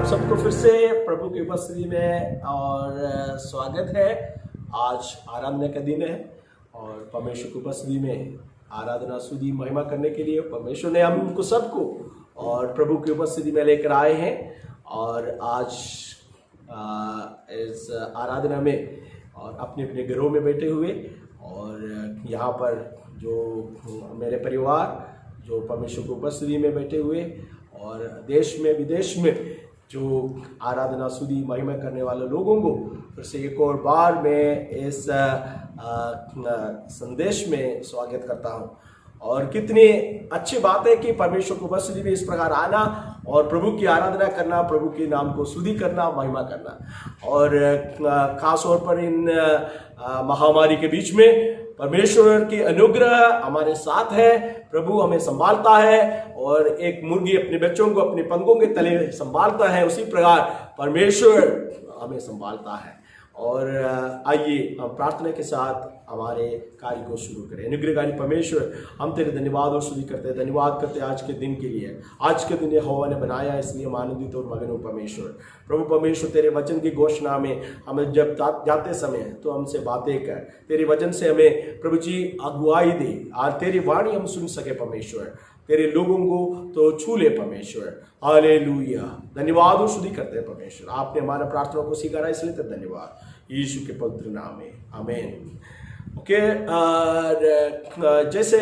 आप सबको फिर से प्रभु की उपस्थिति में और स्वागत है। आज आराधना का दिन है और परमेश्वर की उपस्थिति में आराधना स्तुति महिमा करने के लिए परमेश्वर ने हमको सबको और प्रभु की उपस्थिति में लेकर आए हैं। और आज इस आराधना में और अपने अपने घरों में बैठे हुए और यहाँ पर जो मेरे परिवार जो परमेश्वर की उपस्थिति में बैठे हुए और देश में विदेश में जो आराधना स्तुति महिमा करने वाले लोगों को फिर से एक और बार मैं इस संदेश में स्वागत करता हूं। और कितनी अच्छी बात है कि परमेश्वर की उपस्थिति में इस प्रकार आना और प्रभु की आराधना करना, प्रभु के नाम को स्तुति करना, महिमा करना। और खास तौर पर इन महामारी के बीच में परमेश्वर की अनुग्रह हमारे साथ है। प्रभु हमें संभालता है और एक मुर्गी अपने बच्चों को अपने पंखों के तले संभालता है, उसी प्रकार परमेश्वर हमें संभालता है। और आइए हम प्रार्थना के साथ हमारे कार्य को शुरू करें। अनुग्रहकारी परमेश्वर, हम तेरे धन्यवाद और स्तुति करते हैं, धन्यवाद करते हैं आज के दिन के लिए। आज के दिन यहोवा ने बनाया, इसलिए हम आनंदित और मगन हो परमेश्वर। प्रभु परमेश्वर, तेरे वचन की घोषणा में हमें जब जाते समय तो हमसे बातें कर, तेरे वचन से हमें प्रभु जी अगुवाई दे और तेरी वाणी हम सुन सके परमेश्वर, तेरे लोगों को तो छू ले परमेश्वर। हालेलुया, धन्यवाद और स्तुति करते हैं परमेश्वर। आपने हमारा प्रार्थना को स्वीकारा, इसलिए तो धन्यवाद यीशु के पवित्र नाम में, आमीन। ओके, जैसे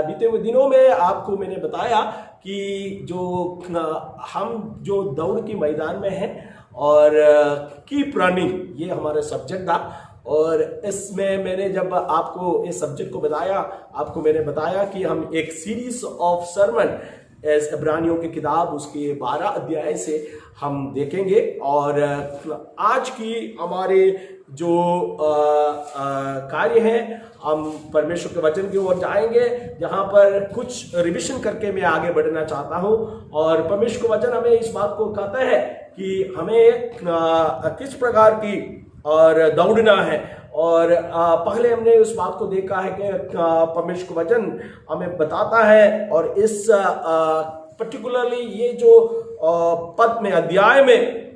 बीते हुए दिनों में आपको मैंने बताया कि जो हम जो दौड़ के मैदान में हैं और कीप रनिंग, ये हमारा सब्जेक्ट था। और इसमें मैंने जब आपको इस सब्जेक्ट को बताया, आपको मैंने बताया कि हम एक सीरीज ऑफ सरमन इब्रानियों की किताब उसके 12 अध्याय से हम देखेंगे। और आज की हमारे जो कार्य है, हम परमेश्वर के वचन की ओर जाएंगे, जहां पर कुछ रिविजन करके मैं आगे बढ़ना चाहता हूं। और परमेश्वर का वचन हमें इस बात को कहता है कि हमें किस प्रकार की और दौड़ना है। और पहले हमने उस बात को देखा है कि परमेश्वर का वचन हमें बताता है, और इस पर्टिकुलरली ये जो पद में, अध्याय में,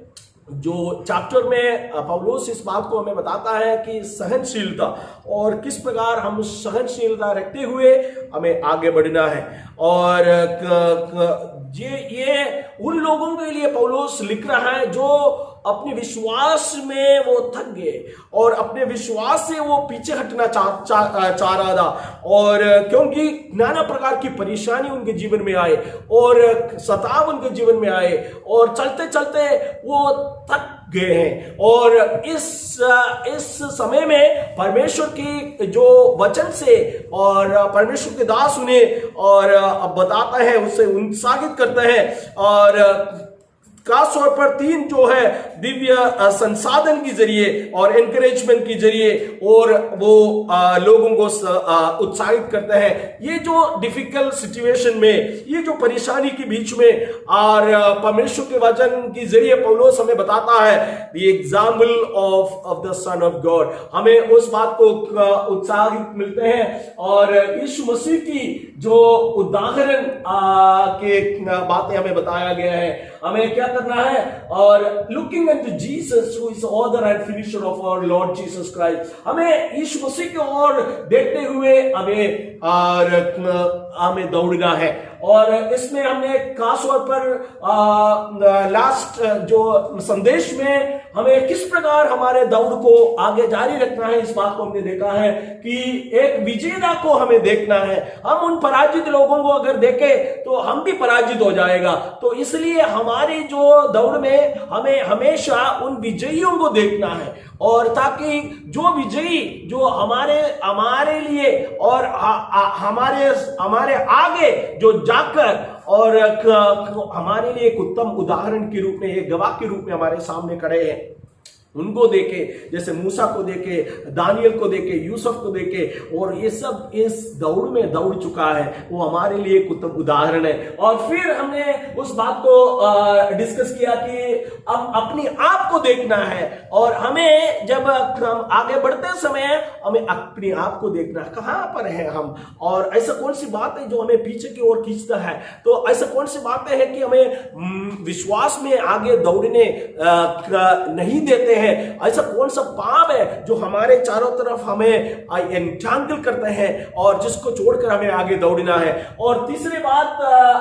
जो चैप्टर में पौलुस इस बात को हमें बताता है कि सहनशीलता और किस प्रकार हम सहनशीलता रखते हुए हमें आगे बढ़ना है। और ये उन लोगों के लिए पौलुस लिख रहा है जो अपने विश्वास में वो थक गए और अपने विश्वास से वो पीछे हटना चाह रहा था। और क्योंकि नाना प्रकार की परेशानी उनके जीवन में आए और सताव उनके जीवन में आए और चलते चलते वो थक गए हैं। और इस समय में परमेश्वर की जो वचन से और परमेश्वर के दास उन्हें और बताता है, उससे उत्साहित करता है। और खास तौर पर 3 जो है दिव्य संसाधन के जरिए और एनकरेजमेंट के जरिए और वो लोगों को उत्साहित करते हैं। ये जो डिफिकल्ट सिचुएशन में, ये जो परेशानी के बीच में, और परमेश्वर के वचन के जरिए पौलुस हमें बताता है the example of the son of God. हमें उस बात को उत्साहित मिलते हैं और यीशु मसीह की जो उदाहरण के बातें हमें बताया गया है। हमें क्या करना है, और looking at Jesus who is author and finisher of our Lord Jesus Christ, हमें यीशु मसीह की ओर देखते हुए हमें दौड़ना है। और इसमें हमने खास तौर पर लास्ट जो संदेश में हमें किस प्रकार हमारे दौड़ को आगे जारी रखना है, इस बात को हमने देखा है कि एक विजेता को हमें देखना है। हम उन पराजित लोगों को अगर देखें तो हम भी पराजित हो जाएगा। तो इसलिए हमारी जो दौड़ में हमें हमेशा उन विजयियों को देखना है, और ताकि जो विजयी जो हमारे लिए और हमारे आगे जो जाकर और हमारे लिए एक उत्तम उदाहरण के रूप में, एक गवाह के रूप में हमारे सामने खड़े हैं। उनको देखे, जैसे मूसा को देखे, दानियल को देखे, यूसुफ को देखे, और ये सब इस दौड़ में दौड़ चुका है, वो हमारे लिए एक उत्तम उदाहरण है। और फिर हमने उस बात को डिस्कस किया कि अब अपने आप को देखना है, और हमें जब हम आगे बढ़ते समय हमें अपने आप को देखना, कहां पर है हम, और ऐसा कौन सी बात है जो हमें पीछे की ओर खींचता है। तो ऐसा कौन सी बातें हैं कि हमें विश्वास में आगे दौड़ने नहीं देते हैं। ऐसा कौन सा पाप है जो हमारे चारों तरफ हमें एंटांगल करते हैं और जिसको छोड़कर हमें आगे दौड़ना है। और तीसरी बात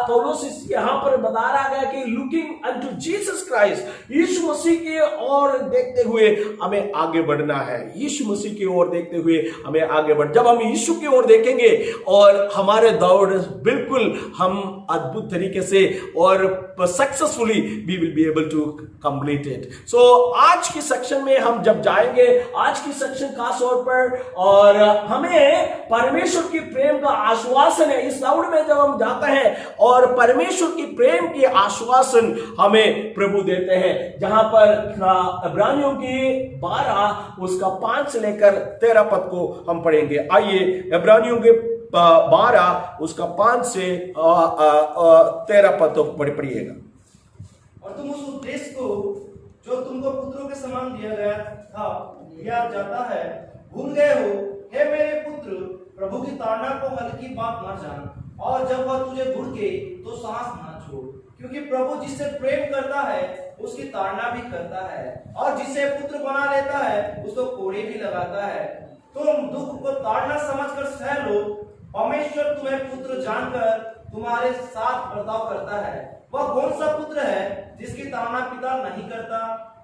पौलुस यहां पर बता रहा है कि लुकिंग अनटू जीसस क्राइस्ट, यीशु मसीह की ओर देखते हुए हमें आगे बढ़ना है। यीशु मसीह की ओर देखते हुए हमें आगे बढ़, जब हम यीशु की ओर देखेंगे और हमारे दौड़ बिल्कुल हम अद्भुत तरीके से और successfully we will be able to complete it. So आज की सेक्शन में हम जब जाएंगे, आज की सेक्शन खास तौर पर, और हमें परमेश्वर की प्रेम का आश्वासन है इस दौड़ में जब हम जाते हैं, और परमेश्वर की प्रेम के आश्वासन हमें प्रभु देते हैं। जहां पर इब्रानियों की 12 उसका 5 से लेकर 13 पद को हम पढ़ेंगे। आइए इब्रानियों के 12 उसका 5 से 13 पद तक पढ़िएगा। और तुम उस उद्देश्य को जो तुमको पुत्रों के समान दिया गया था, दिया जाता है, भूल गए हो। हे मेरे पुत्र, प्रभु की ताड़ना को हल्की बात ना जान, और जब वह तुझे भुड़के तो सांस ना छोड़, क्योंकि प्रभु जिससे प्रेम करता है उसकी ताड़ना भी करता है, और जिसे पुत्र बना लेता है उसको कोड़े भी लगाता है। तुम दुख को ताड़ना समझकर सह लो। परमेश्वर तुम्हें पुत्र जानकर तुम्हारे साथ बर्ताव करता है। वह कौन सा पुत्र है जिसकी ताड़ना पिता नहीं करता?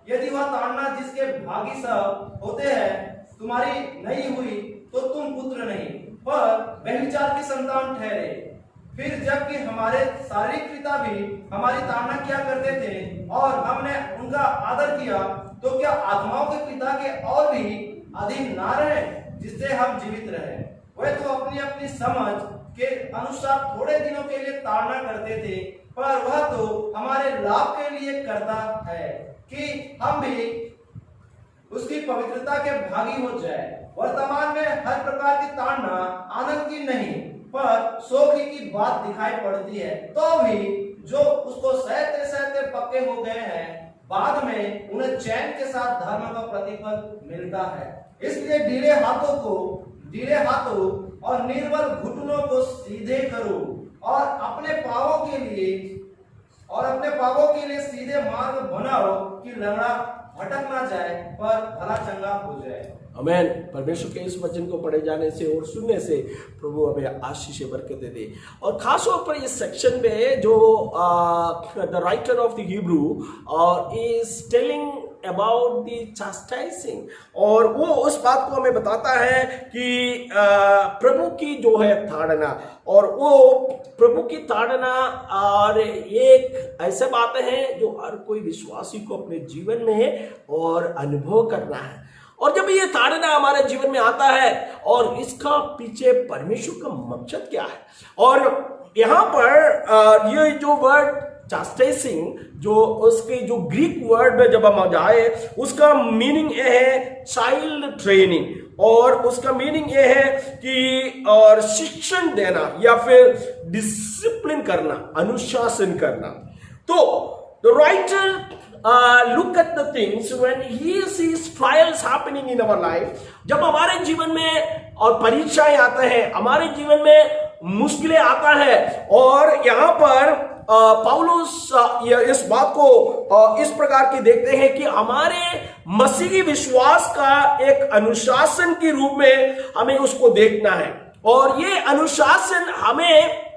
यदि वह ताड़ना जिसके भागी सब होते हैं तुम्हारी नहीं हुई तो तुम पुत्र नहीं पर व्यभिचार की संतान ठहरे। फिर जबकि हमारे शारीरिक पिता भी हमारी ताड़ना किया करते थे और हमने उनका आदर किया, तो क्या आत्माओं के पिता के और भी अधीन ना रहे जिससे हम जीवित रहे? वे तो अपनी अपनी समझ के अनुसार थोड़े दिनों के लिए ताड़ना करते थे, पर वह तो हमारे लाभ के लिए करता है कि हम भी उसकी पवित्रता के भागी हो जाए। वर्तमान में हर प्रकार की ताड़ना आनंद की नहीं पर शोक की बात दिखाई पड़ती है, तो भी जो उसको सहते सहते पक्के हो गए हैं, बाद में उन्हें चैन के साथ धर्म का प्रतिफल मिलता है। इसलिए ढीले हाथों और निर्बल घुटनों को सीधे करो, और अपने पापों के लिए सीधे मार्ग बनाओ कि लंगड़ा भटक ना जाए पर भला चंगा हो जाए। आमेन। परमेश्वर के इस वचन को पढ़े जाने से और सुनने से प्रभु हमें आशीष बरकत दे। और खास तौर पर इस सेक्शन में जो the writer of the Hebrew is telling about the chastising, और वो उस बात को हमें बताता है कि प्रभु की जो है ताड़ना, और वो प्रभु की ताड़ना और एक ऐसे बातें हैं जो हर कोई विश्वासी को अपने जीवन में और अनुभव करना है। और जब ये ताड़ना हमारे जीवन में आता है, और इसका पीछे परमेश्वर का मकसद क्या है, और यहाँ पर ये जो वर्ड चास्टाइजिंग, जो उसके जो ग्रीक वर्ड में जब हम जाए, उसका मीनिंग ये है चाइल्ड ट्रेनिंग, और उसका मीनिंग ये है कि और शिक्षण देना या फिर डिसिप्लिन करना, अनुशासन करना। तो the writer look at the things when he sees trials happening in our life, जब हमारे जीवन में और परीक्षाएं आते हैं, हमारे जीवन में मुश्किलें आता है, और यहाँ पर पौलुस इस बात को इस प्रकार की देखते हैं कि हमारे मसीही विश्वास का एक अनुशासन के रूप में हमें उसको देखना है, और ये अनुशासन हमें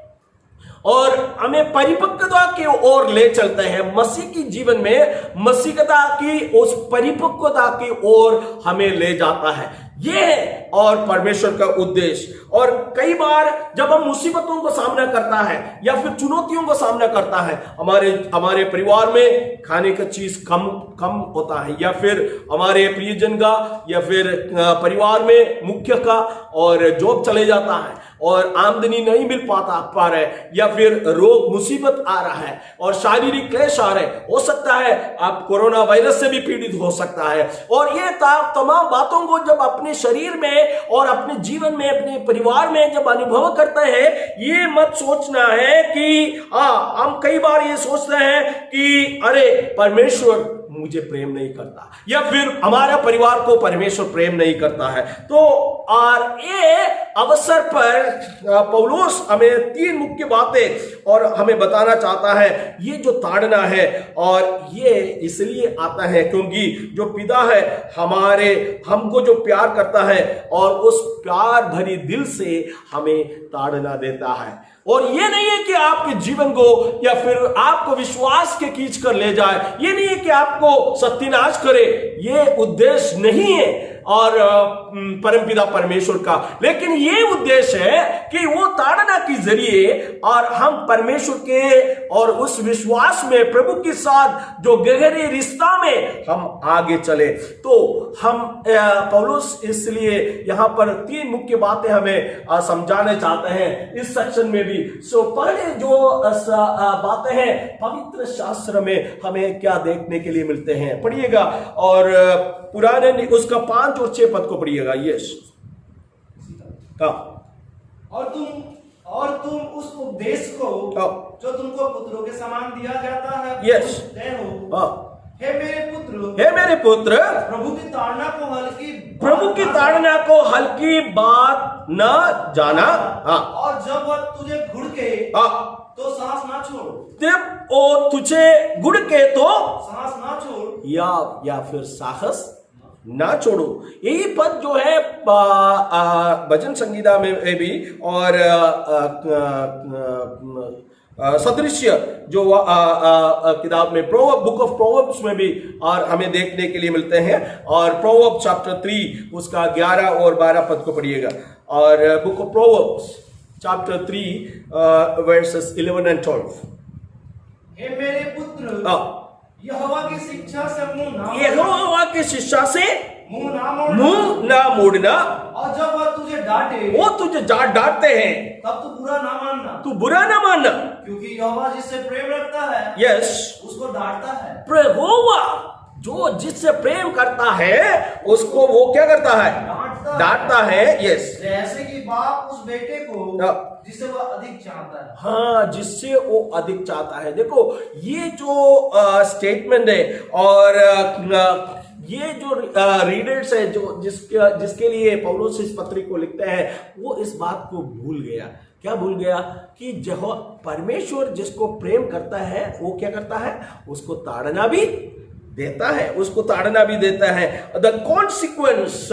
परिपक्वता की ओर ले चलते हैं। मसीह की जीवन में मसीहता की उस परिपक्वता की ओर हमें ले जाता है। ये है और परमेश्वर का उद्देश्य। और कई बार जब हम मुसीबतों को सामना करता है या फिर चुनौतियों को सामना करता है, हमारे परिवार में खाने का चीज कम होता है, या फिर हमारे प्रियजन का या फिर परिवार में मुख्य का और जॉब चले जाता है और आमदनी नहीं मिल पा रहे, या फिर रोग मुसीबत आ रहा है और शारीरिक क्लेश आ रहे, हो सकता है आप कोरोना वायरस से भी पीड़ित हो सकता है। और ये तमाम बातों को जब अपने शरीर में और अपने जीवन में, अपने परिवार में जब अनुभव करते हैं, ये मत सोचना है कि हम कई बार ये सोचते हैं कि अरे परमेश्वर मुझे प्रेम नहीं करता, या फिर हमारा परिवार को परमेश्वर प्रेम नहीं करता है। तो और ये अवसर पर पौलुस हमें 3 मुख्य बातें और हमें बताना चाहता है। ये जो ताड़ना है, और ये इसलिए आता है क्योंकि जो पिता है हमको जो प्यार करता है और उस प्यार भरी दिल से हमें ताड़ना देता है। और ये नहीं है कि आपके जीवन को या फिर आपको विश्वास के खींच कर ले जाए, ये नहीं है कि आपको सत्यानाश करे, ये उद्देश्य नहीं है और परमपिता परमेश्वर का। लेकिन ये उद्देश्य है कि वो ताड़ना के जरिए और हम परमेश्वर के और उस विश्वास में प्रभु के साथ जो गहरे रिश्ता में हम आगे चले। तो हम पौलुस इसलिए यहां पर 3 मुख्य बातें हमें समझाने चाहते हैं इस सेक्शन में भी। पहले जो बातें हैं पवित्र शास्त्र में हमें क्या देखने के लिए मिलते हैं, पढ़िएगा और पुराने उसका 5 और 6 पद को पढ़िएगा। यस और तुम उस उपदेश को जो तुमको पुत्रों के समान दिया जाता है यस हे मेरे पुत्र प्रभु की ताड़ना को हल्की बात न जाना। और जब वह तुझे घुड़के तो सांस ना छोड़, जब वो तुझे घुड़के तो सांस ना छोड़, या फिर साहस ना छोड़ो। यही पद जो है भजन संगीता में भी और सदृश्य जो किताब में बुक ऑफ प्रोवर्ब्स में भी और हमें देखने के लिए मिलते हैं। और प्रोवर्ब चैप्टर 3 उसका 11 और 12 पद को पढ़िएगा। और book of proverbs chapter 3 versus 11 and 12। हे मेरे पुत्र यहोवा की शिक्षा से मुंह ना मोड़ना, और जब वह तुझे डांटे वो तुझे डांटते हैं तब तू बुरा ना मानना, क्योंकि यहोवा जिससे प्रेम रखता है यस उसको डांटता है। यहोवा जो जिससे प्रेम करता है उसको वो क्या करता है, डांटता है। यस जैसे कि बाप उस बेटे को जिससे वो अधिक चाहता है। हाँ, जिससे वो अधिक चाहता है। देखो ये जो स्टेटमेंट है और ये जो रीडर्स है जो जिसके लिए पौलुस इस पत्री को लिखते हैं, वो इस बात को भूल गया। क्या भूल गया कि जो परमेश्वर जिसको प्रेम करता है वो क्या करता है, उसको ताड़ना भी देता है, उसको ताड़ना भी देता है। द कॉन्सिक्वेंस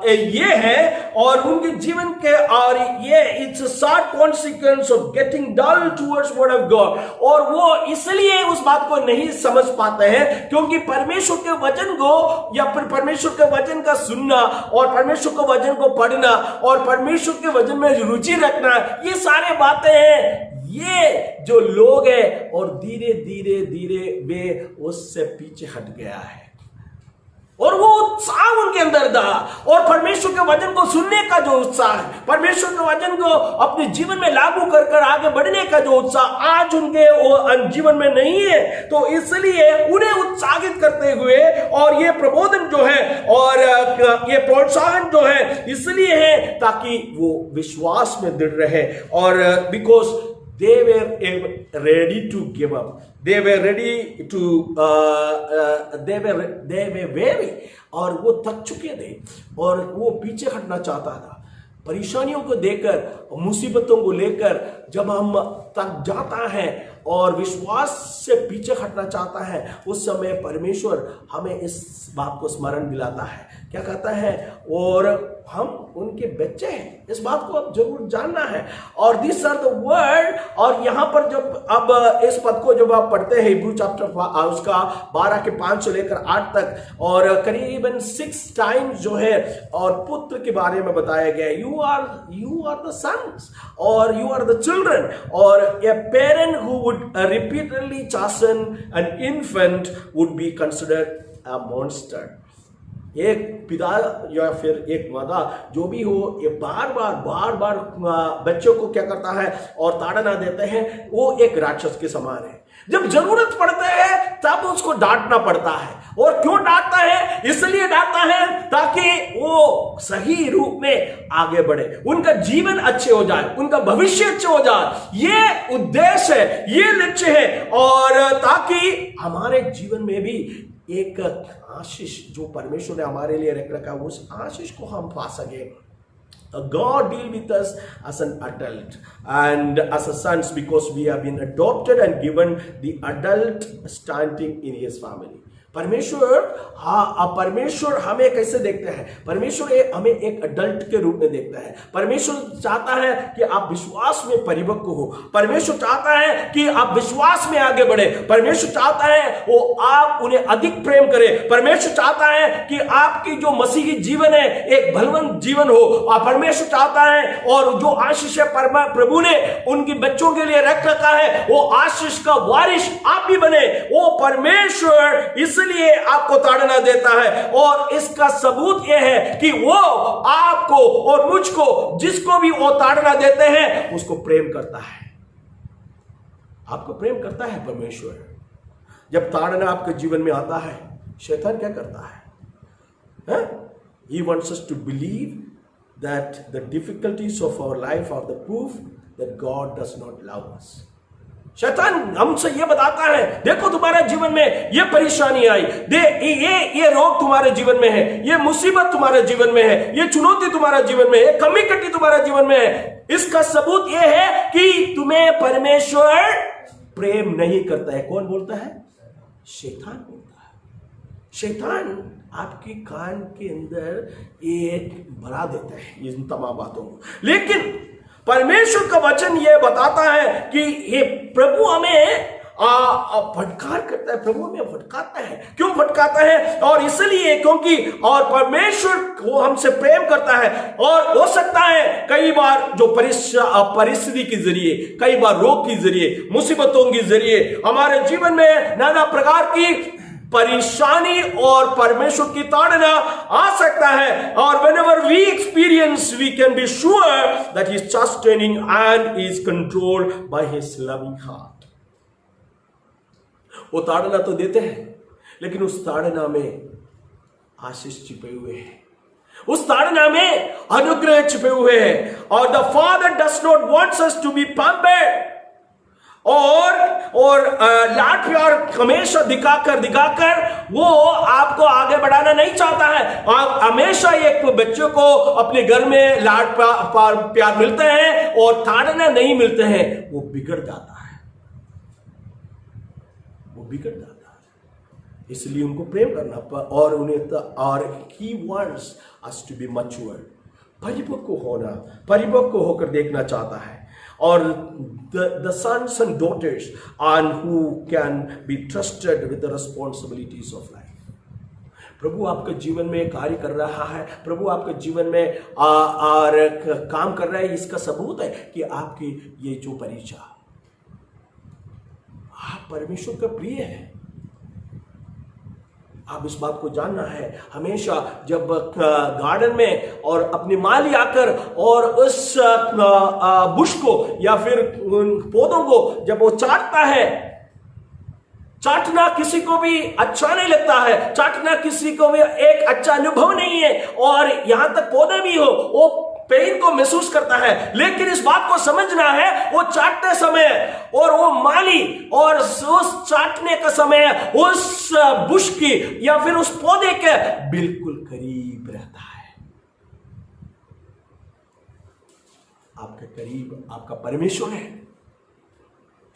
ये है और उनके जीवन के, और ये it's a sad consequence of getting dull towards word of God. और वो इसलिए उस बात को नहीं समझ पाते हैं क्योंकि परमेश्वर के वचन को या फिर परमेश्वर के वचन का सुनना और परमेश्वर के वचन को पढ़ना और परमेश्वर के वचन में रुचि रखना, ये सारे बातें हैं ये जो लोग हैं, और धीरे धीरे वे उससे पीछे हट गया है। और वो उत्साह उनके अंदर था, और परमेश्वर के वचन को सुनने का जो उत्साह है, परमेश्वर के वचन को अपने जीवन में लागू कर आगे बढ़ने का जो उत्साह आज उनके जीवन में नहीं है। तो इसलिए उन्हें उत्साहित करते हुए और ये प्रबोधन जो है और ये प्रोत्साहन जो है इसलिए है ताकि वो विश्वास में दृढ़ रहे। और because they were ready to give up, they were ready to they were weary, और वो थक चुके थे और वो पीछे हटना चाहता था। परेशानियों को देकर, मुसीबतों को लेकर जब हम तक जाता है और विश्वास से पीछे हटना चाहता है, उस समय परमेश्वर हमें इस बात को स्मरण दिलाता है। क्या कहता है, और हम उनके बच्चे हैं, इस बात को अब जरूर जानना है। और दिस आर द वर्ड, और यहां पर जब अब इस पद को जब आप पढ़ते हैं हिब्रू चैप्टर उसका 12 के 5 से लेकर 8 तक, और करीबन 6 टाइम्स जो है और पुत्र के बारे में बताया गया, यू आर द सन्स और यू आर द चिल्ड्रन, और a parent who would repeatedly chasten an infant would be considered a monster। एक पिता या फिर एक माता जो भी हो, ये बार बार बच्चों को क्या करता है और ताड़ना देते हैं, वो एक राक्षस के समान है। जब जरूरत पड़ता है तब उसको डांटना पड़ता है। और क्यों डांटता है? इसलिए डांटता है ताकि वो सही रूप में आगे बढ़े, उनका जीवन अच्छे हो जाए, उनका भविष्य अच्छे हो जाए। ये उद्देश्य है, ये लक्ष्य है, और ताकि हमारे जीवन में भी एक आशीष जो परमेश्वर ने हमारे लिए रख रखा है, उस आशीष को हम पा सके। God deal with us as an adult and as a sons, because we have been adopted and given the adult standing in his family। परमेश्वर हमें कैसे देखते हैं? परमेश्वर हमें एक अडल्ट के रूप में देखता है। परमेश्वर चाहता है कि आप विश्वास में परिपक्व हो। परमेश्वर चाहता है कि आप विश्वास में आगे बढ़े। परमेश्वर चाहता है वो आप उन्हें अधिक प्रेम करें। परमेश्वर चाहता है कि आपकी जो मसीही जीवन है एक बलवंत जीवन हो। परमेश्वर चाहता है, और जो आशीष प्रभु ने उनके बच्चों के लिए रख रखा है, वो आशीष का वारिस आप भी बने। वो परमेश्वर इसलिए आपको ताड़ना देता है, और इसका सबूत यह है कि वो आपको और मुझको, जिसको भी वो ताड़ना देते हैं, उसको प्रेम करता है। आपको प्रेम करता है परमेश्वर। जब ताड़ना आपके जीवन में आता है, शैतान क्या करता है? He wants us to believe that the difficulties of our life are the proof that God does not love us। शैतान हमसे ये बताता है, देखो तुम्हारे जीवन में ये परेशानी आई, ये रोग तुम्हारे जीवन में है, ये मुसीबत तुम्हारे जीवन में है, ये चुनौती तुम्हारे जीवन में है, कमी कटी तुम्हारे जीवन में है। इसका सबूत ये है कि तुम्हें परमेश्वर प्रेम नहीं करता है। कौन बोलता है? शैतान बोलता है। शैतान आपके कान के अंदर एक भरा देता है इन तमाम बातों को, लेकिन परमेश्वर का वचन यह बताता है कि ये प्रभु हमें फटकार करता है। प्रभु हमें फटकारता है। क्यों फटकारता है? और इसलिए क्योंकि और परमेश्वर वो हमसे प्रेम करता है, और हो सकता है कई बार जो परिस्थिति के जरिए, कई बार रोग के जरिए, मुसीबतों के जरिए हमारे जीवन में नाना प्रकार की परेशानी और परमेश्वर की ताड़ना आ सकता है। और whenever we experience, we can be sure that he is sustaining and is controlled by his loving heart। वो ताड़ना तो देते हैं, लेकिन उस ताड़ना में आशीष छिपे हुए हैं, उस ताड़ना में अनुग्रह छिपे हुए हैं। और the Father does not want us to be pampered, और लाड प्यार हमेशा दिखाकर वो आपको आगे बढ़ाना नहीं चाहता है। आप हमेशा एक बच्चों को अपने घर में लाड प्यार मिलते हैं और ताड़ना नहीं मिलते हैं, वो बिगड़ जाता है, इसलिए उनको प्रेम करना और उन्हें और he wants us to be mature, परिपक्व होकर देखना चाहता है। और the sons and daughters and who can be trusted with the responsibilities of life। प्रभु आपके जीवन में कार्य कर रहा है, प्रभु आपके जीवन में काम कर रहा है। इसका सबूत है कि आपकी ये जो परीक्षा, आप परमेश्वर का प्रिय है। आप इस बात को जानना है। हमेशा जब गार्डन में और अपनी माली आकर और उस बुश को या फिर उन पौधों को जब वो चाटता है, चाटना किसी को भी अच्छा नहीं लगता है, चाटना किसी को भी एक अच्छा अनुभव नहीं है, और यहां तक पौधे भी हो वो पेन को महसूस करता है। लेकिन इस बात को समझना है, वो चाटते समय और वो माली और उस चाटने का समय उस बुश की या फिर उस पौधे के बिल्कुल करीब रहता है। आपके करीब आपका परमेश्वर है।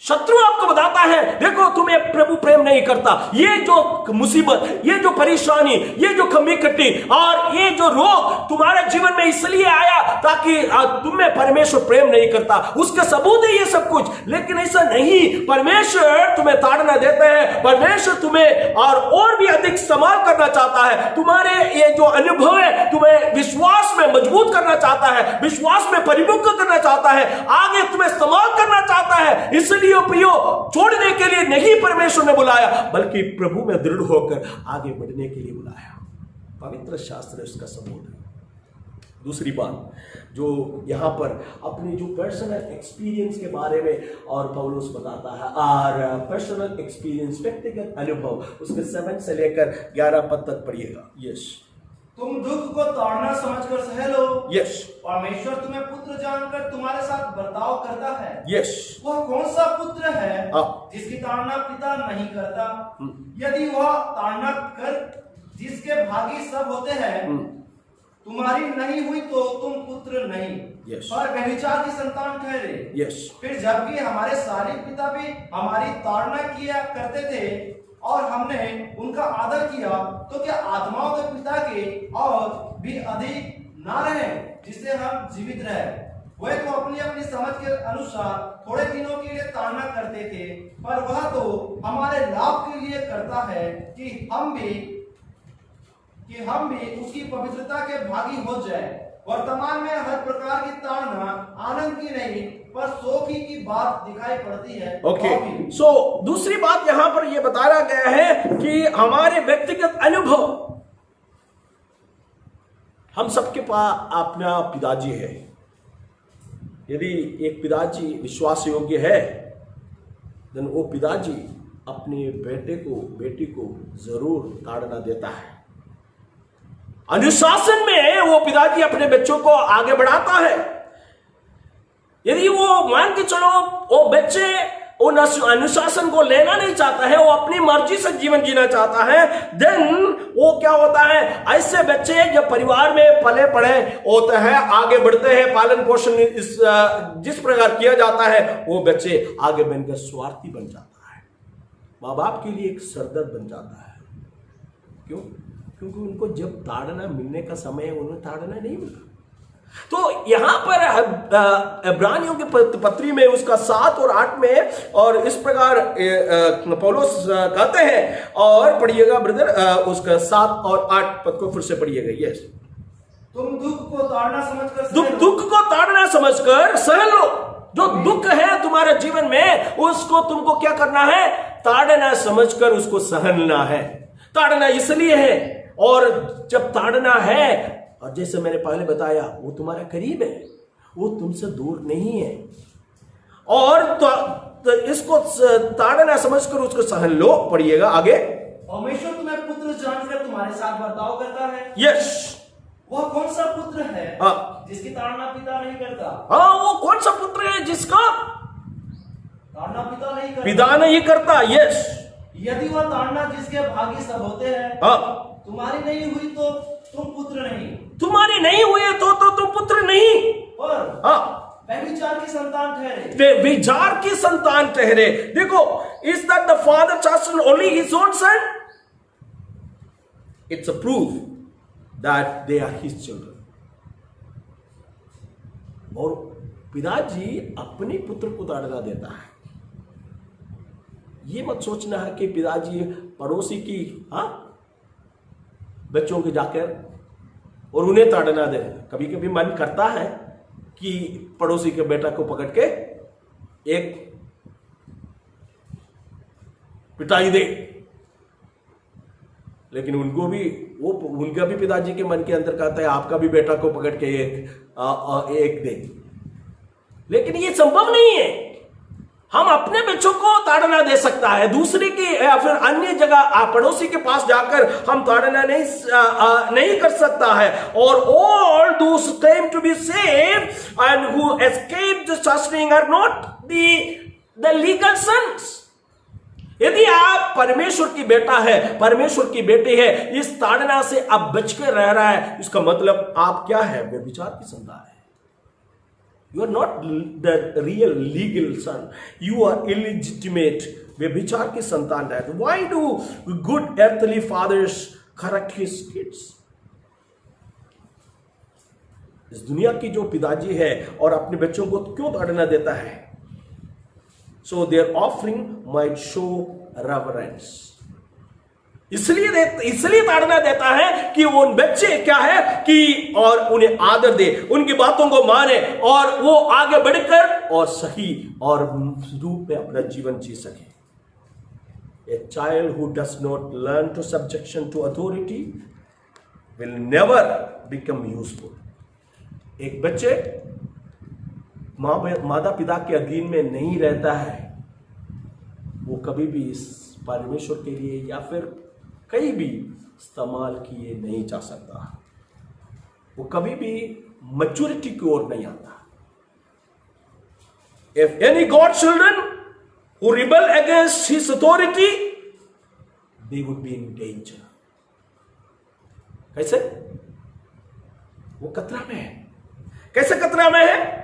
शत्रु आपको बताता है देखो तुम्हें प्रभु प्रेम नहीं करता, ये जो मुसीबत, ये जो परेशानी, ये जो कमी कट्टी और ये जो रोग तुम्हारे जीवन में इसलिए आया ताकि तुम्हें परमेश्वर प्रेम नहीं करता, उसका सबूत है ये सब कुछ। लेकिन ऐसा नहीं, परमेश्वर तुम्हें ताड़ना देता है, परमेश्वर तुम्हें और भी अधिक इस्तेमाल करना चाहता है। तुम्हारे ये जो अनुभव है तुम्हें विश्वास में मजबूत करना चाहता है, विश्वास में परिपक्व करना चाहता है, आगे तुम्हें इस्तेमाल करना चाहता है। इसलिए प्रियो, छोड़ने के लिए नहीं परमेश्वर ने बुलाया, बल्कि प्रभु में दृढ़ होकर आगे बढ़ने के लिए बुलाया। पवित्र शास्त्र इसका सबूत है। दूसरी बात जो यहां पर अपनी जो पर्सनल एक्सपीरियंस के बारे में और पौलुस बताता है, और पर्सनल एक्सपीरियंस, व्यक्तिगत अनुभव, उसके 7 से लेकर 11 पद तक पढ़िएगा। यस, तुम दुख को ताड़ना समझकर सह लो। यस, परमेश्वर तुम्हें पुत्र जानकर तुम्हारे साथ बर्ताव करता है। यस, वह कौन सा पुत्र है हाँ। जिसकी ताड़ना पिता नहीं करता? यदि वह ताड़ना कर जिसके भागी सब होते हैं तुम्हारी नहीं हुई तो तुम पुत्र नहीं, Yes. पर व्यभिचार की संतान ठहरे। यस, फिर जबकि हमारे सारे पिता भी हमारी ताड़ना किया करते थे और हमने उनका आदर किया, तो क्या आत्माओं के पिता के और भी अधिक ना रहे जिससे हम जीवित रहे? वे तो अपनी अपनी समझ के अनुसार थोड़े दिनों के लिए ताड़ना करते थे, पर वह तो हमारे लाभ के लिए करता है कि हम भी उसकी पवित्रता के भागी हो जाए। वर्तमान में हर प्रकार की ताड़ना आनंद की नहीं पर शोक ही की बात दिखाई पड़ती है। ओके, सो दूसरी बात यहां पर यह बताया गया है कि हमारे व्यक्तिगत अनुभव, हम सबके पास अपना पिताजी है। यदि एक पिताजी विश्वास योग्य है, देन वो पिताजी अपने बेटे को, बेटी को जरूर ताड़ना देता है। अनुशासन में वो पिताजी अपने बच्चों को आगे बढ़ाता है। यदि वो मान के चलो वो बच्चे उन अनुशासन को लेना नहीं चाहता है, वो अपनी मर्जी से जीवन जीना चाहता है, देन वो क्या होता है, ऐसे बच्चे जब परिवार में पले पड़े होते हैं, आगे बढ़ते हैं, पालन पोषण जिस प्रकार किया जाता है, वो बच्चे आगे बनकर स्वार्थी बन जाता है, माँ बाप के लिए एक सरदर्द बन जाता है। क्यों? क्योंकि उनको जब ताड़ना मिलने का समय है, उन्हें ताड़ना नहीं मिला। तो यहां पर इब्रानियों के पत्री में उसका 7 और 8 में और इस प्रकार पौलुस कहते हैं, और पढ़िएगा ब्रदर उसका 7 और 8 पद को फिर से पढ़िएगा। यस, तुम दुख को ताड़ना समझकर दुख को ताड़ना समझकर सह लो। जो दुख है तुम्हारे जीवन में, उसको तुमको क्या करना है? ताड़ना समझकर उसको सहना है। ताड़ना इसलिए है, और जब ताड़ना है, और जैसे मैंने पहले बताया, वो तुम्हारे करीब है, वो तुमसे दूर नहीं है, और तो इसको ताड़ना समझकर उसको सहन लो। पढ़िएगा आगे। परमेश्वर तुम्हें पुत्र जानकर तुम्हारे साथ बर्ताव करता है। यस, वह कौन सा पुत्र है जिसकी ताड़ना पिता नहीं करता? हाँ, वो कौन सा पुत्र है जिसका ताड़ना पिता नहीं करता? यस, यदि वह ताड़ना जिसके भागी सब होते हैं तुम्हारी नहीं हुई तो तुम पुत्र नहीं, तुम्हारी नहीं हुई तो तुम पुत्र नहीं, और व्यभिचार की संतान ठहरे। व्यभिचार की संतान ठहरे। देखो, is that the father chasten only his own son? It's a proof that they are his children. और पिताजी अपने पुत्र को ताड़ना देता है। ये मत सोचना है कि पिताजी पड़ोसी की बच्चों के जाकर और उन्हें ताड़ना दे। कभी कभी मन करता है कि पड़ोसी के बेटा को पकड़ के एक पिटाई दे, लेकिन उनको भी उनका भी पिताजी के मन के अंदर कहता है आपका भी बेटा को पकड़ के एक दे, लेकिन ये संभव नहीं है। हम अपने बच्चों को ताड़ना दे सकता है, दूसरे की या फिर अन्य जगह पड़ोसी के पास जाकर हम ताड़ना नहीं कर सकता है। और all those claim to be saved and who escaped the chastening are not the legal sons. यदि आप परमेश्वर की बेटा है, परमेश्वर की बेटी है, इस ताड़ना से आप बच कर रह रहा है, इसका मतलब आप क्या है? व्यभिचार की संतान है। You are not the real legal son. You are illegitimate. व्यभिचार की संतान है. Why do good earthly fathers correct his kids? इस दुनिया की जो पिताजी है और अपने बच्चों को क्यों ताड़ना देता है? So their offering might show reverence. इसलिए ताड़ना देता है कि वो उन बच्चे क्या है कि और उन्हें आदर दे, उनकी बातों को माने और वो आगे बढ़कर और सही और रूप में अपना जीवन जी सके. A child who does not learn to subjection to authority will never become useful. एक बच्चे माता पिता के अधीन में नहीं रहता है, वो कभी भी इस परमेश्वर के लिए या फिर कहीं भी इस्तेमाल किए नहीं जा सकता. वो कभी भी मैच्योरिटी की ओर नहीं आता. If any God children who rebel against his authority, they would be in danger. कैसे? वो खतरा में है. कैसे खतरा में है?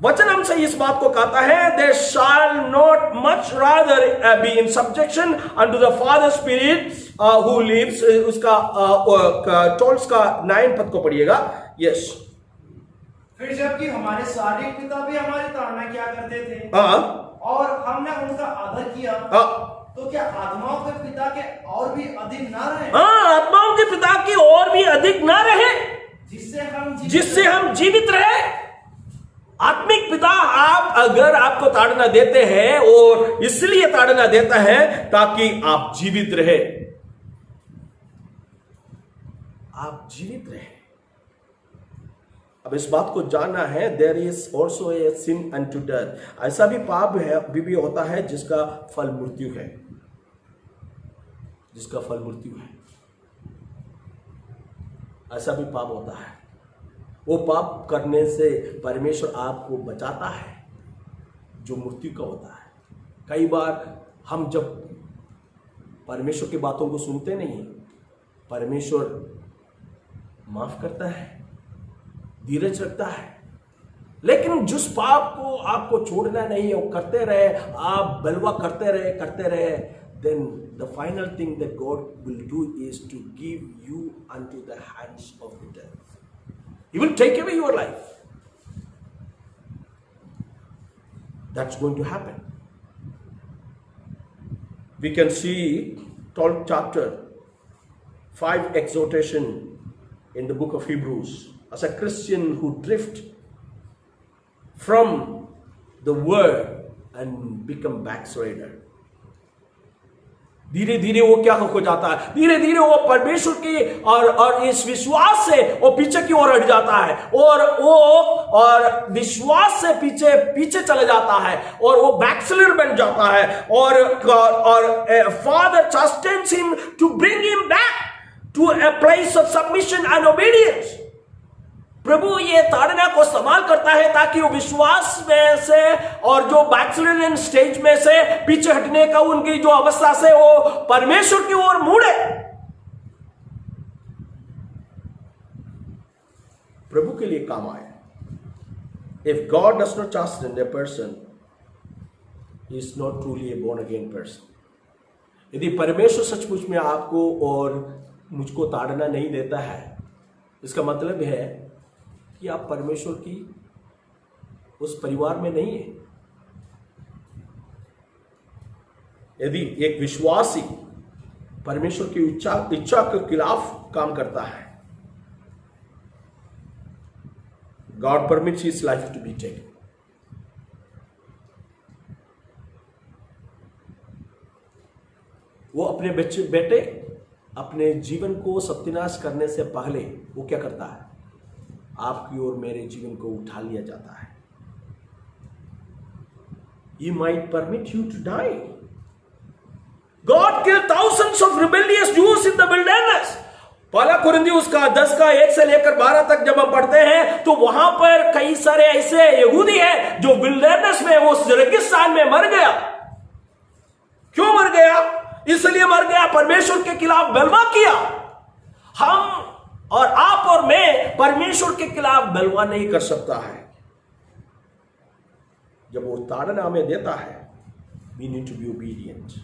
वचन हमसे इस बात को कहता है, they shall not much rather be in subjection unto the Father Spirit who lives. उसका 12 का 9 पद को पढ़िएगा. यस. फिर जबकि हमारे शारीरिक पिता भी हमारी ताड़ना किया करते थे और हमने उनका आदर किया, तो क्या आत्माओं के पिता के और भी अधिक ना रहे? आत्माओं के पिता की और भी अधिक ना रहे, जिससे हम जीवित रहे. आत्मिक पिता आप अगर आपको ताड़ना देते हैं और इसलिए ताड़ना देता है ताकि आप जीवित रहे. आप जीवित रहे. अब इस बात को जानना है, there is also a sin unto death. ऐसा भी पाप है भी होता है जिसका फल मृत्यु है. जिसका फल मृत्यु है, ऐसा भी पाप होता है. वो पाप करने से परमेश्वर आपको बचाता है जो मृत्यु का होता है. कई बार हम जब परमेश्वर की बातों को सुनते नहीं, परमेश्वर माफ करता है, धीरज रखता है, लेकिन जिस पाप को आपको छोड़ना नहीं है वो करते रहे, आप बलवा करते रहे, then the final thing that God will do is to give you unto the hands of the devil. He will take away your life. That's going to happen. We can see 12th chapter 5 exhortation in the book of Hebrews. As a Christian who drift from the word and become backslider, धीरे धीरे वो क्या हो जाता है, धीरे धीरे वो परमेश्वर की और इस विश्वास से वो पीछे की ओर हट जाता है और वो और विश्वास से पीछे चले जाता है और वो बैकस्लाइडर बन जाता है और father chastens him to bring him back to a place of submission and obedience. प्रभु ये ताड़ना को संभाल करता है ताकि वो विश्वास में से और जो बैकस्लाइडिंग स्टेज में से पीछे हटने का उनकी जो अवस्था से वो परमेश्वर की ओर मुड़े. प्रभु के लिए काम आए. If God does not chasten a person, he is not truly a born again person. यदि परमेश्वर सचमुच में आपको और मुझको ताड़ना नहीं देता है, इसका मतलब है कि आप परमेश्वर की उस परिवार में नहीं है. यदि एक विश्वासी परमेश्वर की इच्छा के खिलाफ काम करता है, God permits his life to be taken. वो अपने बेटे अपने जीवन को सत्यानाश करने से पहले वो क्या करता है, आपकी और मेरे जीवन को उठा लिया जाता है. He might permit you to die. God killed thousands of rebellious Jews in the wilderness. पहला कुरिन्थियों उसका 10 का 1 से लेकर 12 तक जब हम पढ़ते हैं तो वहां पर कई सारे ऐसे यहूदी हैं जो विल्डरनेस में वो रेगिस्तान में मर गया. क्यों मर गया? इसलिए मर गया परमेश्वर के खिलाफ बलवा किया. हम और आप और मैं परमेश्वर के खिलाफ बलवा नहीं कर सकता है. जब वो ताड़ना हमें देता है, we need to be obedient,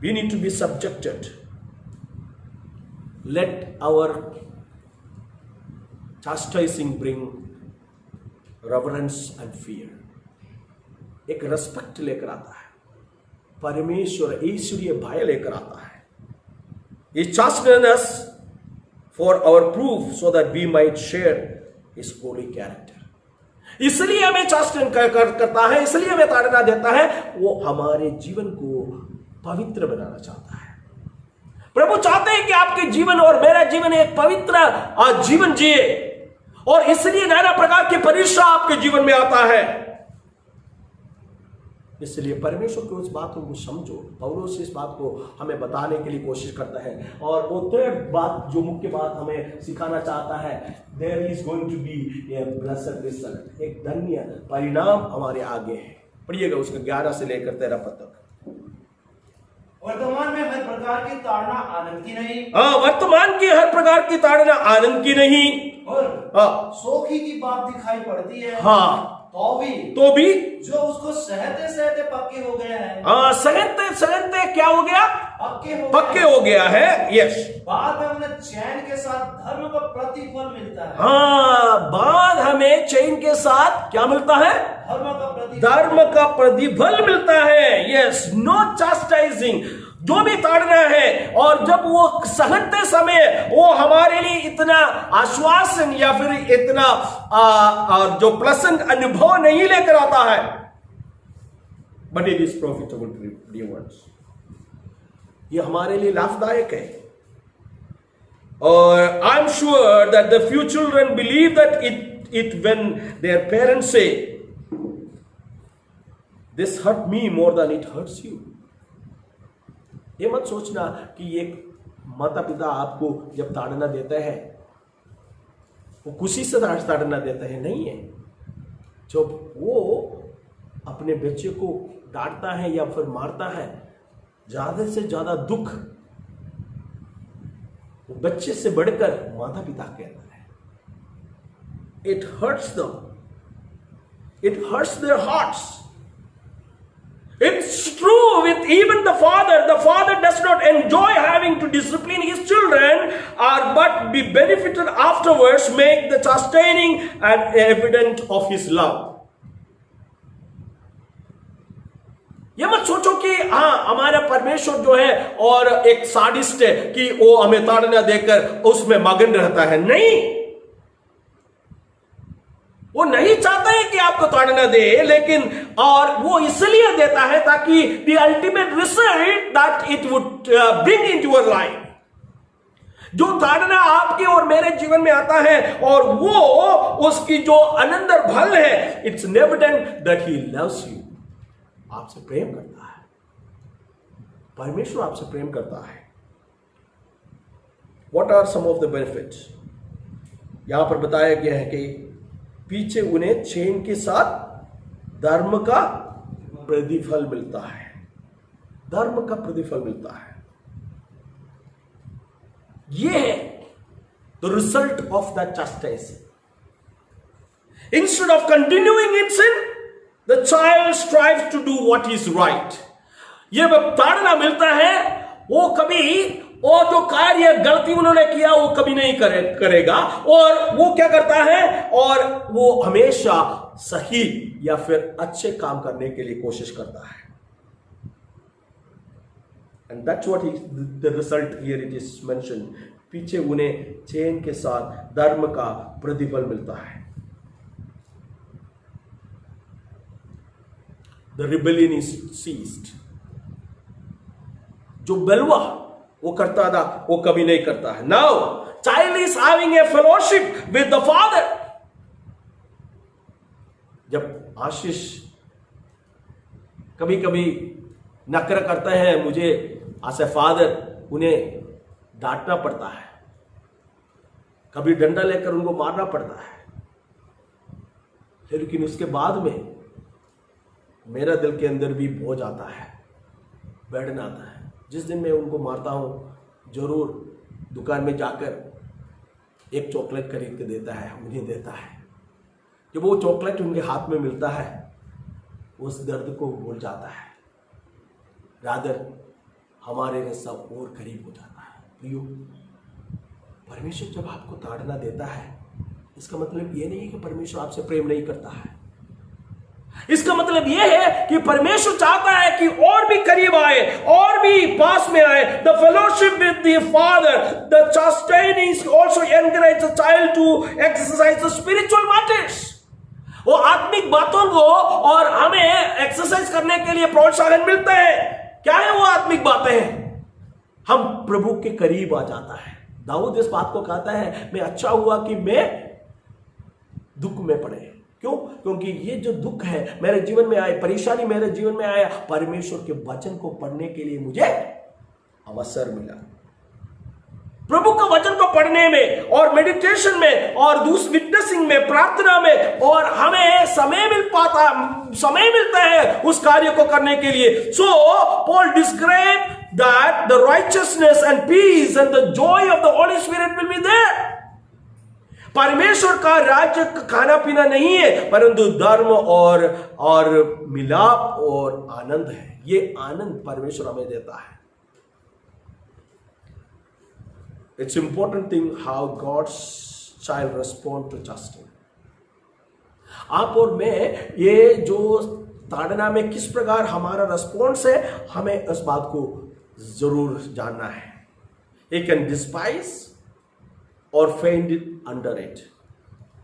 we need to be subjected. Let our chastising bring reverence and fear. एक रेस्पेक्ट लेकर आता है, परमेश्वर ईश्वरीय भय लेकर आता है. He chastened us for our proof so that we might share his holy character. इसलिए हमें चाष्टन करता है, इसलिए हमें ताड़ना देता है. वो हमारे जीवन को पवित्र बनाना चाहता है. प्रभु चाहते हैं कि आपके जीवन और मेरा जीवन एक पवित्र जीवन जिए, और इसलिए नाना प्रकार की परीक्षा आपके जीवन में आता है. इसलिए परमेश्वर की उस बात को समझो. पौलुस इस बात को हमें बताने के लिए कोशिश करता है. और वो थर्ड बात, जो मुख्य बात हमें सिखाना चाहता है, there is going to be a blessed result. एक धन्य परिणाम हमारे आगे है. पढ़िएगा उसका 11 से लेकर 13 पद तक. वर्तमान में हर प्रकार की ताड़ना आनंद की नहीं. वर्तमान की हर प्रकार की ताड़ना आनंद की नहीं, और सोखी की बात दिखाई पड़ती है. तो भी जो उसको सहते सहते पक्के हो गया है. सहते सहते क्या हो गया? पक्के हो गया है. यस. बाद में उन्हें चैन के साथ धर्म का प्रतिफल मिलता है. बाद हमें चैन के साथ क्या मिलता है? धर्म का प्रतिफल मिलता है. यस. नो चास्टाइजिंग. जो भी ताड़ना है, और जब वो सहते समय वो हमारे लिए इतना आश्वासन या फिर इतना जो प्लेजेंट अनुभव नहीं लेकर आता है, but it is profitable dear ones. ये हमारे लिए लाभदायक है. और I am sure that the few children believe that it when their parents say this hurt me more than it hurts you. ये मत सोचना कि एक माता पिता आपको जब ताड़ना देता है वो खुशी से ताड़ना देता है. नहीं है. जब वो अपने बच्चे को डांटता है या फिर मारता है, ज्यादा से ज्यादा दुख वो बच्चे से बढ़कर माता पिता कहता है. It hurts them, it hurts there hearts. It's true with even the father. The father does not enjoy having to discipline his children, but be benefited afterwards, make the sustaining and evident of his love. ये मत सोचो कि हमारा परमेश्वर जो है और एक साडिस्ट है कि वो हमें ताड़ना देकर उसमें मगन रहता है. नहीं, वो नहीं चाहता है कि आपको ताड़ना दे, लेकिन और वो इसलिए देता है ताकि the ultimate result that it would bring into your life. जो ताड़ना आपके और मेरे जीवन में आता है, और वो उसकी जो अनंतर फल है, it's evident that he loves you. आपसे प्रेम करता है. परमेश्वर आपसे प्रेम करता है. What are some of the benefits? यहां पर बताया गया है कि पीछे उन्हें चैन के साथ धर्म का प्रतिफल मिलता है. धर्म का प्रतिफल मिलता है. यह है the result of the chastising. Instead of continuing in sin, the child strives to do what is right. यह ताड़ना मिलता है, वो कभी वो जो कार्य गलती उन्होंने किया वो कभी नहीं करेगा, और वो क्या करता है, और वो हमेशा सही या फिर अच्छे काम करने के लिए कोशिश करता है. And that's what is the result here it is mention. पीछे उन्हें चैन के साथ धर्म का प्रतिफल मिलता है. The rebellion is ceased. जो बलवा वो करता था वो कभी नहीं करता है. Now child is having a fellowship with the father. जब आशीष कभी कभी नखरा करता है, मुझे एज ए फादर उन्हें डांटना पड़ता है, कभी डंडा लेकर उनको मारना पड़ता है, लेकिन उसके बाद में मेरा दिल के अंदर भी बोझ आता है, बैठना आता है. जिस दिन मैं उनको मारता हूं, जरूर दुकान में जाकर एक चॉकलेट खरीद के देता है, उन्हें देता है. जब वो चॉकलेट उनके हाथ में मिलता है, उस दर्द को भूल जाता है, रादर हमारे रस्सा और करीब हो जाता है। प्रियो, परमेश्वर जब आपको ताड़ना देता है, इसका मतलब ये नहीं कि परमेश्वर आपसे प्रेम नहीं करता है। इसका मतलब यह है कि परमेश्वर चाहता है कि और भी करीब आए, और भी पास में आए। The fellowship with the father, the chastening also encourage the child to exercise the spiritual matters। वो आत्मिक बातों को और हमें एक्सरसाइज करने के लिए प्रोत्साहन मिलता है। क्या है वो आत्मिक बातें? हम प्रभु के करीब आ जाता है। दाऊद इस बात को कहता है, मैं अच्छा हुआ कि मैं दुख में पड़े। क्यों? क्योंकि ये जो दुख है मेरे जीवन में आए, परेशानी मेरे जीवन में आया, परमेश्वर के वचन को पढ़ने के लिए मुझे अवसर मिला। प्रभु का वचन को पढ़ने में और मेडिटेशन में और दूसरी विटनेसिंग में, प्रार्थना में, और हमें समय मिलता है उस कार्य को करने के लिए। So Paul describe that the righteousness and peace and the joy of the Holy Spirit will be there. परमेश्वर का राज्य खाना पीना नहीं है, परंतु धर्म और मिलाप और आनंद है। ये आनंद परमेश्वर हमें देता है। It's important thing how God's child respond to justice. आप और मैं ये जो ताड़ना में किस प्रकार हमारा रेस्पॉन्स है, हमें इस बात को जरूर जानना है। He can despise और faint under it।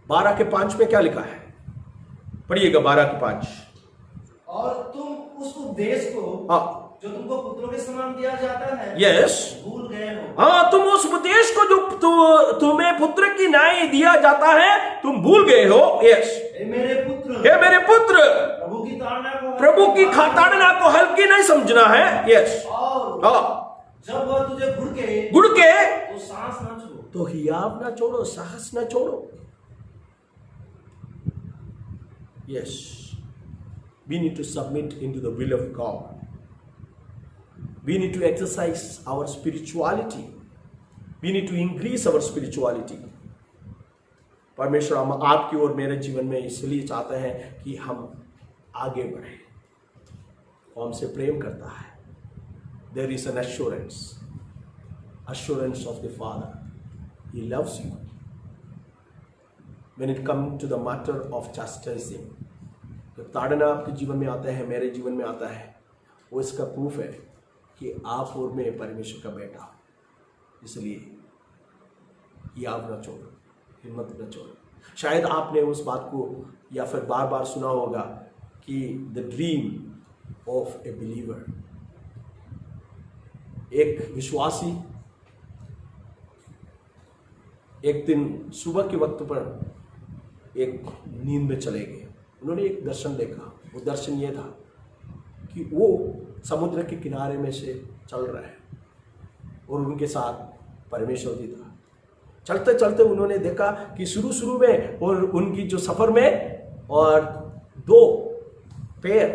12:5 में क्या लिखा है? पढ़िएगा 12:5। और तुम उस उपदेश को जो तुमको पुत्रों के समान दिया जाता है, यस, भूल गए हो। हाँ, तुम उस उपदेश को जो तुम्हें पुत्र की न्याय दिया जाता है, तुम भूल गए हो। यस, हे मेरे पुत्र, प्रभु की ताड़ना को हल्की नहीं समझना है। यस, और हाँ, जब वह तुझे घुड़के तो सांस ना छोड़ो, तो हियाव ना छोड़ो, साहस ना छोड़ो। Yes, we need to submit into the will of God. We need to exercise our spirituality. We need to increase our spirituality. परमेश्वर हम आपकी और मेरे जीवन में इसलिए चाहते हैं कि हम आगे बढ़े। वो हमसे प्रेम करता है। There is an assurance of the Father. He loves you. When it comes to the matter of chastising, जब ताड़ना आपके जीवन में आता है, मेरे जीवन में आता है, वो इसका प्रूफ है कि आप और मैं परमेश्वर का बेटा हो। इसलिए याद न छोड़ो, हिम्मत न छोड़ो। शायद आपने उस बात को या फिर बार बार सुना होगा कि the dream of A believer, एक विश्वासी एक दिन सुबह के वक्त पर एक नींद में चले गए। उन्होंने एक दर्शन देखा। वो दर्शन ये था कि वो समुद्र के किनारे में से चल रहे हैं और उनके साथ परमेश्वर भी था। चलते चलते उन्होंने देखा कि शुरू में और उनकी जो सफर में और 2 pair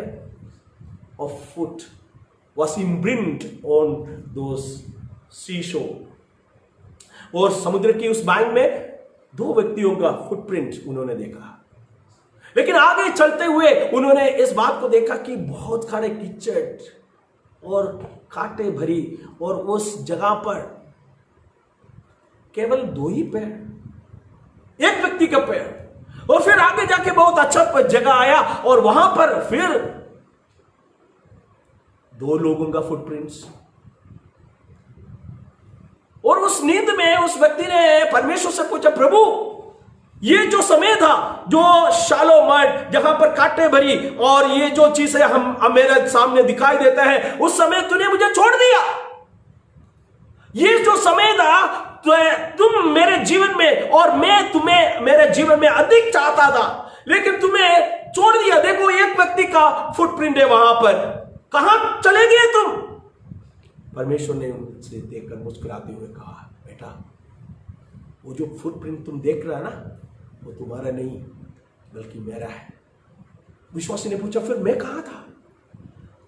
of foot was imprinted on those seashore, और समुद्र की उस बैंक में 2 व्यक्तियों का फुटप्रिंट उन्होंने देखा। लेकिन आगे चलते हुए उन्होंने इस बात को देखा कि बहुत सारे कीचड़ और कांटे भरी, और उस जगह पर केवल 2 ही पैर, एक व्यक्ति का पैर। और फिर आगे जाके बहुत अच्छा जगह आया और वहां पर फिर 2 लोगों का फुटप्रिंट्स। और उस नींद में उस व्यक्ति ने परमेश्वर से पूछा, प्रभु ये जो समय था, जो शालो मड, जहां पर कांटे भरी और ये जो चीजें हम मेरे सामने दिखाई देता है, उस समय तूने मुझे छोड़ दिया। ये जो समय था तो तुम मेरे जीवन में और मैं तुम्हें मेरे जीवन में अधिक चाहता था, लेकिन तुम्हें छोड़ दिया। देखो एक व्यक्ति का फुटप्रिंट है वहां पर, कहां चले गए तुम? परमेश्वर ने उनसे देखकर मुस्कुराते हुए कहा, बेटा वो जो फुटप्रिंट तुम देख रहा है ना, वो तुम्हारा नहीं बल्कि मेरा है। विश्वासी ने पूछा, फिर मैं कहां था?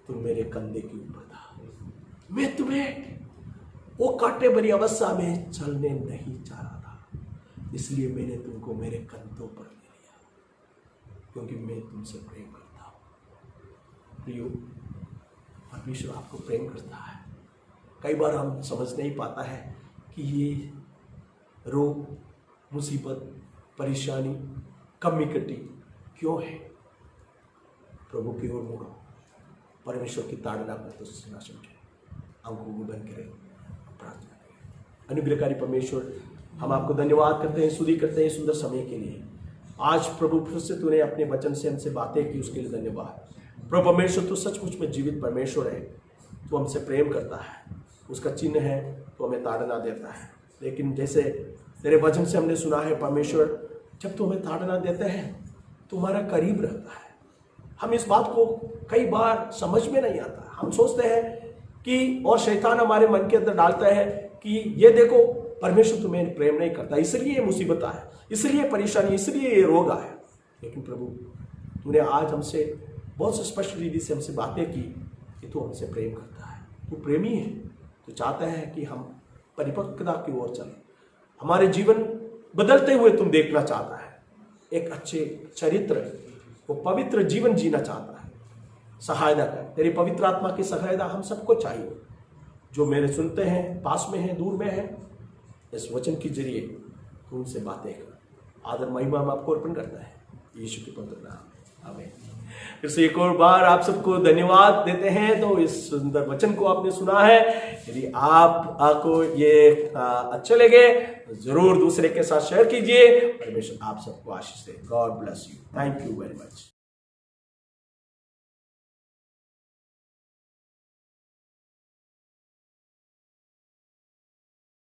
तुम मेरे कंधे के ऊपर था। मैं तुम्हें वो कांटे भरी अवस्था में चलने नहीं चाह रहा था, इसलिए मैंने तुमको मेरे कंधों पर ले लिया, क्योंकि मैं तुमसे प्रेम करता हूं। प्रियो, परमेश्वर आपको प्रेम करता है। कई बार हम समझ नहीं पाता है कि ये रोग, मुसीबत, परेशानी, कमी कटी क्यों है। प्रभु की ओर मुड़ो, परमेश्वर की ताड़ना को तो ना समझे, आंखों को बंद करें, प्रार्थना करें। अनुग्रहकारी परमेश्वर, हम आपको धन्यवाद करते हैं, स्तुति करते हैं सुंदर समय के लिए। आज प्रभु फिर से तूने अपने वचन से हमसे बातें की, उसके लिए धन्यवाद। प्रभु परमेश्वर, तू सचमुच में जीवित परमेश्वर है। तू हमसे प्रेम करता है, उसका चिन्ह है तो हमें ताड़ना देता है। लेकिन जैसे तेरे वचन से हमने सुना है परमेश्वर, जब तू हमें ताड़ना देता है तो हमारा करीब रहता है। हम इस बात को कई बार समझ में नहीं आता। हम सोचते हैं कि, और शैतान हमारे मन के अंदर डालता है कि ये देखो परमेश्वर तुम्हें प्रेम नहीं करता, इसलिए ये मुसीबत आए, इसलिए परेशानी, इसलिए ये रोग आया। लेकिन प्रभु, तूने आज हमसे बहुत स्पष्ट रीति से हमसे बातें की कि तू हमसे प्रेम करता है, तू प्रेमी है। तू चाहता है कि हम परिपक्वता की ओर चलें, हमारे जीवन बदलते हुए तुम देखना चाहता है। एक अच्छे चरित्र, वो पवित्र जीवन जीना चाहता है। सहायता कर, तेरी पवित्र आत्मा की सहायता हम सबको चाहिए। जो मेरे सुनते हैं, पास में हैं, दूर में हैं, इस वचन के जरिए तू उनसे बातें कर। आदर महिमा हम आपको अर्पण करता है यीशु के पवित्र नाम में, आमीन। फिर से एक और बार आप सबको धन्यवाद देते हैं। तो इस सुंदर वचन को आपने सुना है, यदि आपको ये अच्छे लगे तो जरूर दूसरे के साथ शेयर कीजिए। परमेश्वर आप सबको आशीष दे। God bless you. Thank you very much.